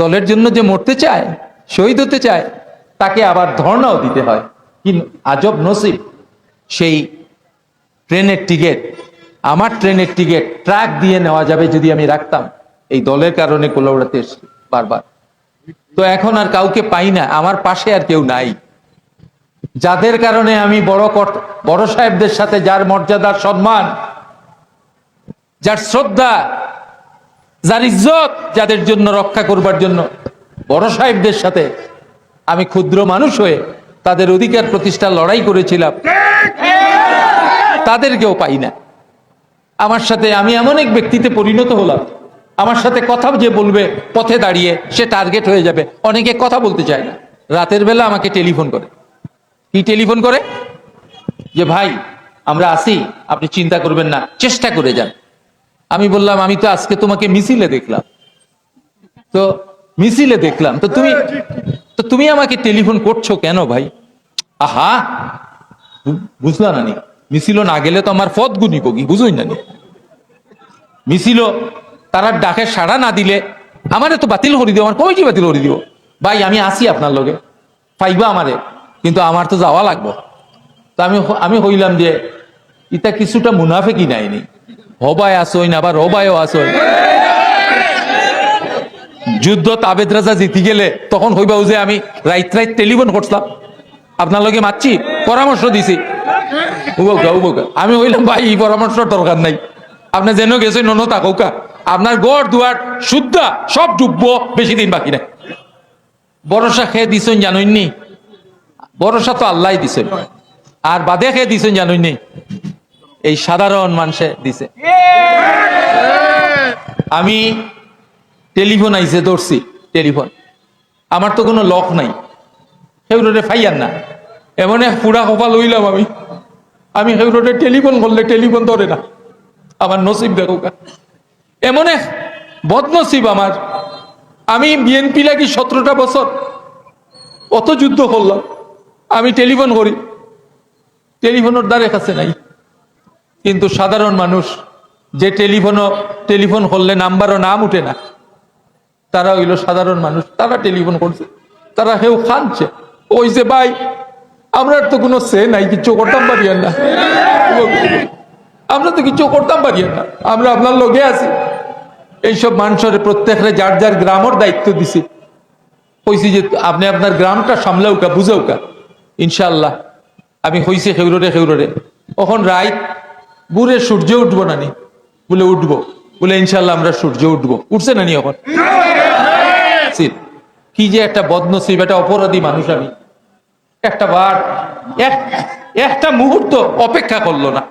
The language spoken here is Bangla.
দলের জন্য যে মরতে চায়, শহীদ হতে চায়, তাকে আবার ধর্ণাও দিতে হয়। কি আজব নসিব! সেই ট্রেনের টিকিট, আমার ট্রেনের টিকিট ট্রাক দিয়ে নেওয়া যাবে যদি আমি রাখতাম, এই দলের কারণে কোলাউড়াতে এসেছি বারবার। তো এখন আর কাউকে পাই না, আমার পাশে আর কেউ নাই, যাদের কারণে আমি বড় সাহেবদের সাথে যার মর্যাদার সম্মান, যার শ্রদ্ধা, যার ইজ্জত, যাদের জন্য রক্ষা করবার জন্য বড় সাহেবদের সাথে আমি ক্ষুদ্র মানুষ হয়ে তাদের অধিকার প্রতিষ্ঠা লড়াই করেছিলাম, তাদেরকেও পাই না। আমার সাথে আমি এমন এক ব্যক্তিতে পরিণত হলাম, আমার সাথে কথা যে বলবে পথে দাঁড়িয়ে সে টার্গেট হয়ে যাবে। অনেকে কথা বলতে চায় না, রাতের বেলা আমাকে টেলিফোন করে। কি টেলিফোন করে? যে ভাই আমরা আসি, আপনি চিন্তা করবেন না, চেষ্টা করে যান। আমি বললাম আমি তো আজকে তোমাকে মিছিলে দেখলাম, তো মিছিলে দেখলাম, তো তুমি আমাকে টেলিফোন করছো কেন ভাই? আহা বুঝলা না নি, মিছিল না গেলে তো আমার পথ গুনি কগি, বুঝুই না নি। মিছিল তারা ডাকে সাড়া না দিলে আমারে তো বাতিল করে দিও, আমার কমিটি বাতিল করে দিও। ভাই আমি আসি আপনার লগে, পাইবা আমারে, কিন্তু আমার তো যাওয়া লাগবো। তো আমি হইলাম যে ইটা কিছুটা মুনাফেকি নাইনি, হবায় আসই না আবার হবায়ও আসই। যুদ্ধ তাবেদ রাজা জিতি গেলে তখন হইবা যে আমি রাইত টেলিফোন করছিলাম, আপনার লগে মারছি, পরামর্শ দিছি, আমি হইলাম ভাই এই পরামর্শ দরকার নাই, আপনি যেন গেছে নন তাকৌকা, আপনার গড় দুয়ার শুদ্ধা সব ডুববো, বেশি দিন বাকি নাই। ভরসা খেয়ে দিছেন জানইনি, ভরসা তো আল্লাহ দিছেন, আর বাদে খেয়ে দিছেন জানইনি এই সাধারণ মানুষে দিছে। আমি টেলিফোন আইছে ধরছি, টেলিফোন আমার তো কোনো লক নাই, সেগুলোরে ফাইয়ার না, এমন এক পুরা কপাল হইলাম আমি সেগুলোরে টেলিফোন করলে টেলিফোন ধরে না। আমার নসিব দেখো, এমন এক বদনসিব আমার। আমি বিএনপি লাগি 17টা বছর অত যুদ্ধ করলাম, আমি টেলিফোন করি, টেলিফোনের দ্বারে কাছে নাই। কিন্তু সাধারণ মানুষ যে টেলিফোন করলে নাম্বারও নাম উঠে না, তারা হইল সাধারণ মানুষ, তারা টেলিফোন করছে, তারা কেউ খানছে, ওই যে ভাই আমরা তো কোনো সে নাই, কিছু করতাম পারিয়েন না, আমরা তো কিছু করতাম পারিয়েন না, আমরা আপনার লগে আছি। এইসব মানুষের প্রত্যেকরে যার যার গ্রামের দায়িত্ব দিছি, কইছি যে আপনি আপনার গ্রামটা সামলাউকা, বুঝাউকা, ইনশাল্লাহ। আমি হইছি খেউরে এখন রাইত বুড়ে সূর্য উঠবো নানি, বলে উঠবো, বলে ইনশাল্লাহ আমরা সূর্য উঠবো, উঠছে নানি এখন। কি যে একটা বদনসিব, একটা অপরাধী মানুষ আমি। একটা বার একটা মুহূর্ত অপেক্ষা করলো না,